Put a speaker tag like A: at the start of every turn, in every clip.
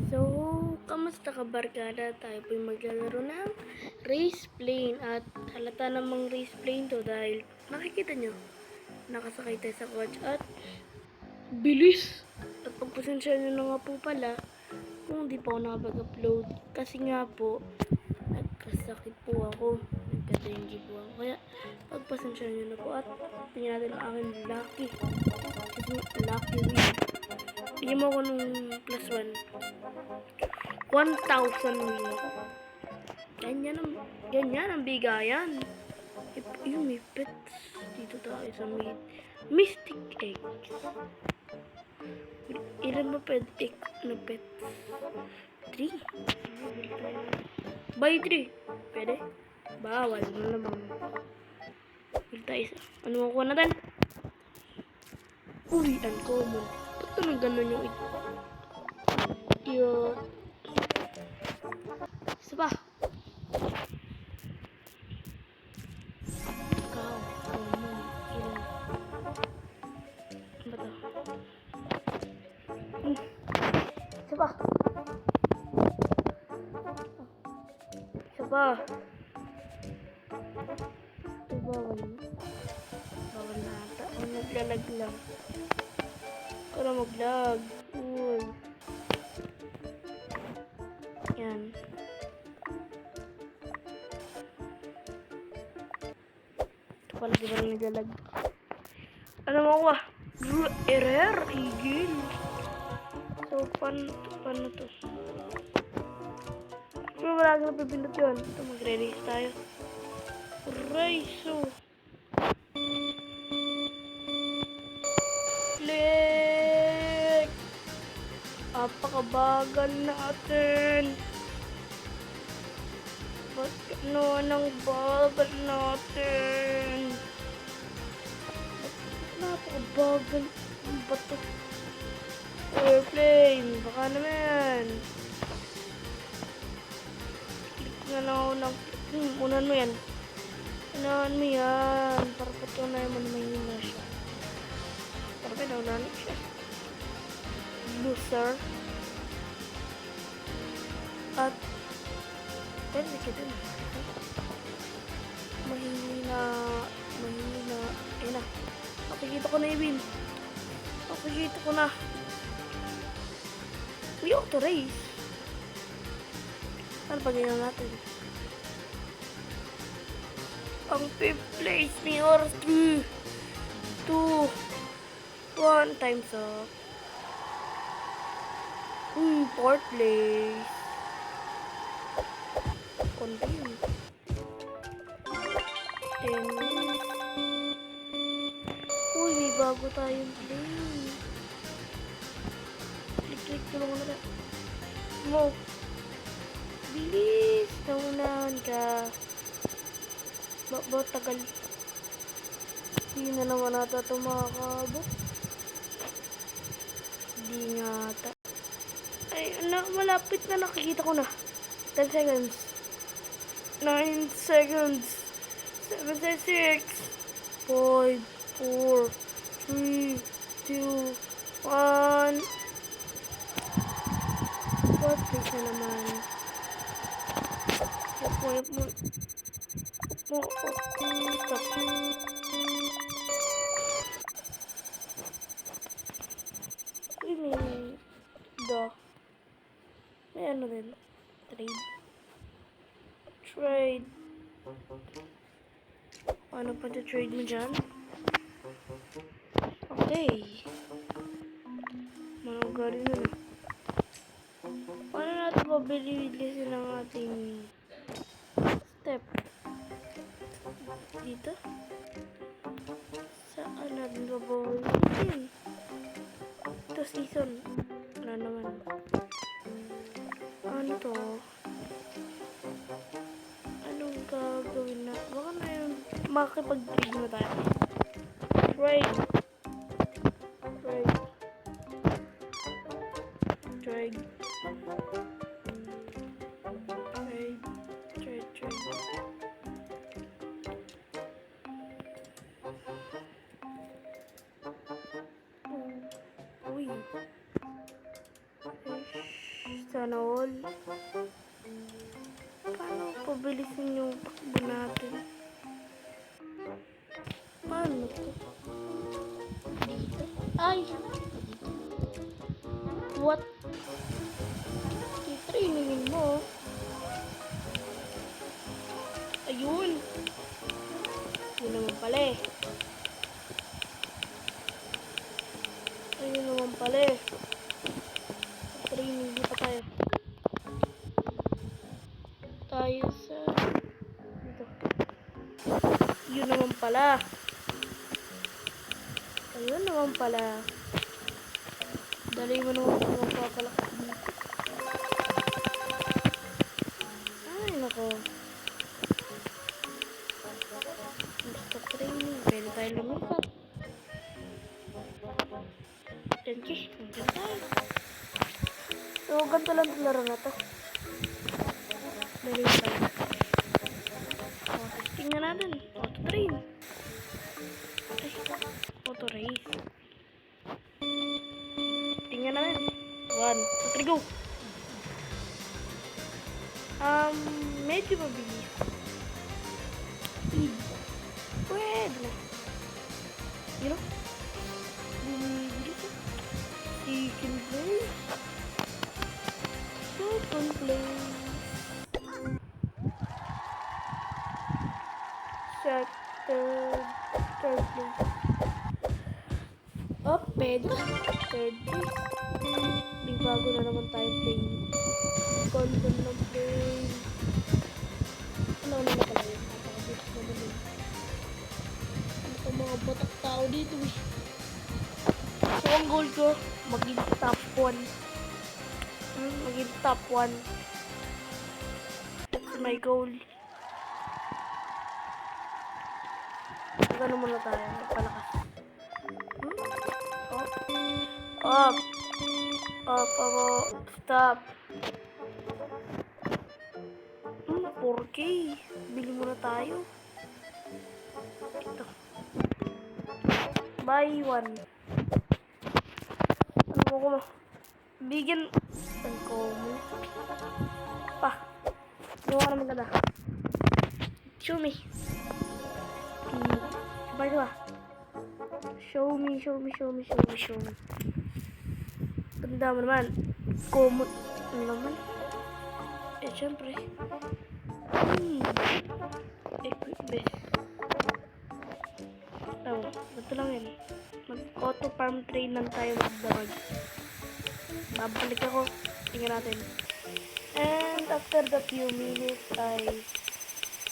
A: So, kamusta ka barkada? Tayo po'y maglalaro ng race plane at halata namang race plane to dahil nakikita nyo, nakasakay tayo sa coach at bilis! At pagpasensya nyo na nga po pala kung di pa ako nakapag-upload kasi nga po, nagkasakit po ako, nagka-dengue po ako. Kaya, pagpasensya nyo na po at tingnan natin ang aking lucky win. Bigyan mo ako nung plus 1. 1,000 win. Ganyan ang bigayan. Yung may pets. Dito tayo sa Mystic Eggs. Ilan ba pet egg na pets? 3. Buy 3. Pwede? Bawal mo naman. Bili tayo isa. Ano makuha natin? Uy, uncommon. Ba't naman ganun yung cute? Isa pa. Ikaw. Common. Ilan? Ano ba to? Isa pa. Isa pa. Ito bawal mo. Bawal na ata. Ang naglalag lang. Para mag-lag. Uy. Yan. Ito pala diba na naglalag. Ano mo ko? Error. Higil. So, paano to? Pero wala kang napipindot yun. Ito, magre-race tayo. Race. So, click! Apakabagal natin. Ba't ano nang bagal natin? Napakabagal. Ang bato. Airplane. Baka naman. Click na lang ako ng... unan mo yan. Unahan mo yan. Para patunayan mo na mahina siya. Para pinaunahan siya. Loser. At pwede ka dun. Mahina. Ayun na. Nakikita ko na yung win. Nakikita ko na. Uy, auto race. Ano pa ganyan natin? Ang 5th place ni oras 3, 2, 1 times up. 4th place. Continue. 10 minutes. Uy, may bago tayong plane. Click, tulungan na tayo. Mo. Bilis. Naunahan ka. Ba't tagal? Hindi na naman nata ito makakabot. Hindi nga ata. Ay, malapit na, nakikita ko na. 10 seconds. 9 seconds. 7 6. 5, 4, 3, 2, 1. What is na naman? Yap mo. Stop. Uy, may ano din. Trade. Ano pa trade mo dyan? Okay. Manugari na na. Paano natin pabili-bilisin ang ating step? Dito? Saan natin babawin? Ito season. Wala naman. Ano to? Anong gagawin na? Baka na yung makakipag-trade na tayo. Trade. Uy. Sana all. Paano pabilisin yung takbo natin? Paano to? Dito? Ay! What? Titrainingin mo. Ayun! Yun naman pala eh. Ayun naman pala eh. Training, di pa tayo. Tayo sa... Dito. Yun naman pala. Ayun naman pala. Dali mo naman kung magpapalakas dito. Ay, nako. Basta training. Pwede tayo lumipat. 10K. Nandiyan tayo. So, ganito lang ang laro na to. Dali tayo. Tingnan natin. Auto train. Ay, auto race. Tingnan natin. 1, 2, 3, go! Medyo mabilis. Speed. Pwede na. You know? Bumibilis na. Second place. Second place. Third place. Oh, pwede. Third place. May bago na naman tayo plane. Ganda ng plane. Ano na pala yun? Napakabit naman yun. Ano ka mga batak tao dito eh. So, ang goal ko, maging top 1. Maging top 1. That's my goal. Gano muna tayo. Magpalakas. Up. Up. Stop. 4K. Bili muna tayo. Ito. Buy 1. Ano ko mo? Bigyan. Ano ko mo? Pa. Gawa naman ka na. Show me. Buy ba? Show me. Tanda mo naman. Common. Ano naman? Eh, syempre. Equipment. Ito lang yan. Mag-auto farm train lang tayo magdarag. Babalik ako. Tingnan natin. And after the few minutes ay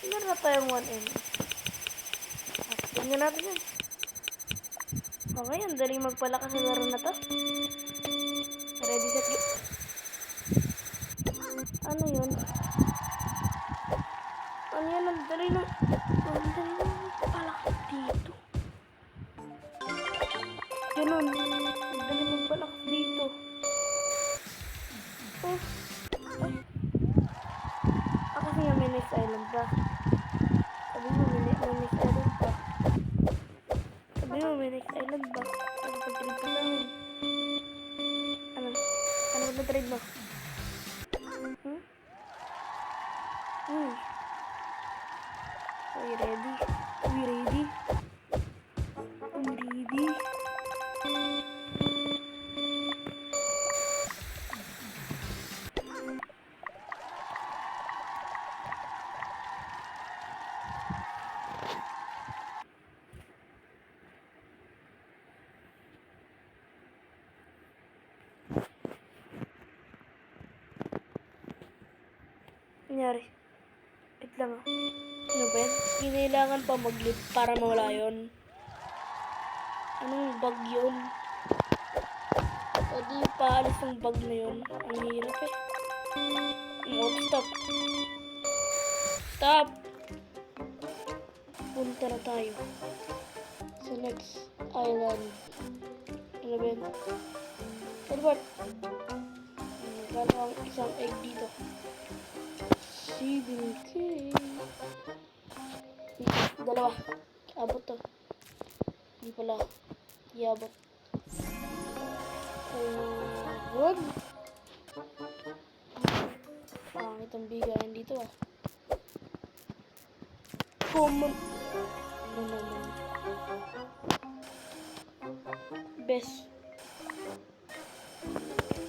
A: meron na tayong 1M. Tingnan natin yan. Okay, ang daling magpalakas sa laro na to. Ready, set, go. Ano yun? Ano yan? Ang daling magpalakas dito. Ganun. Ang daling magpalakas dito. Oh. Ay. Kasi nga may next island ba? Sabi mo may next island ba? Sabi mo may next island ba? Ano pag-trade ka namin? Ano pag-trade mo? Are you ready? Are we ready? I'm ready. Nangyari? Wait lang ah. Ano ba yan? Kinailangan pa mag-live para mawala yun. Anong bug yun? O di paalis ang bug na yun. Ang hirap eh. Stop. Stop! Punta na tayo sa next island. Ano ba yan? Edward! Nagkala ang isang egg dito. 7K. Dalawa. Abot to. Hindi pala. Iabot. Good. itong bigayan dito ah. Common. Ano naman. Best.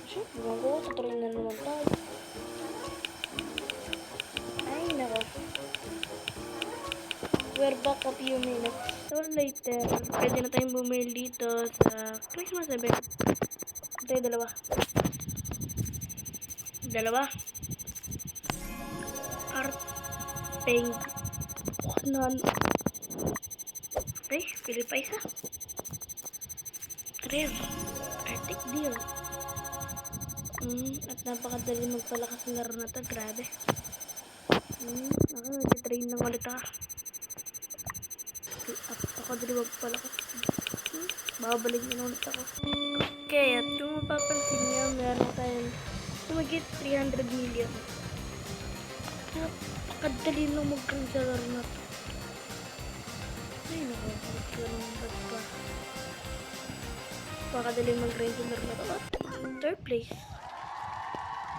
A: Shit, buwan ko. Tutuloy na naman tayo. Ay, nako. We're back a few minutes. So later, pwede na tayong bumili dito sa Christmas event. Ito yung dalawa. Art Peng. Kanan. Okay, pili pa isa. Rare. Arctic deal. At napakadali magpalakas ng laro na to. Grabe. Ako, nag-train lang ulit ako. Napakadali magpalakas. Babalik na ulit ako. Okay, at kung mapapansin nyo, meron tayong tumagit 300 million. Napakadali lang mag-grind sa laro na to. Ay, nakakabot ka naman ba't pa. Napakadali mag-grind sa laro na to. At third place.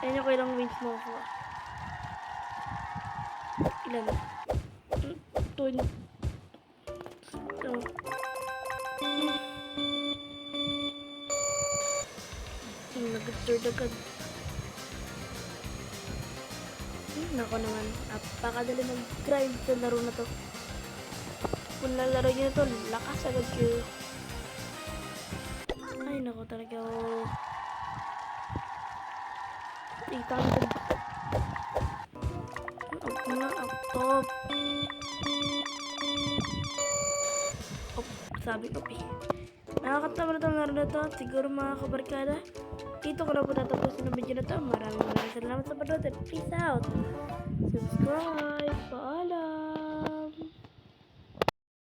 A: Ayun ako ilang wins mo ako. Ilan? 20. So, nag-third agad. Nako naman, napakadali mag-grind sa laro na to. Kung lalaro nyo na to, lakas agad kayo. Ay nako talaga. 800. Up na, up top. Up, sabi ko eh. Nakakatawa na itong laro na to. Siguro mga kabarkada, dito ko na po tatapusin ang video na to. Maraming salamat sa panonood. Peace out. Subscribe. Paalam.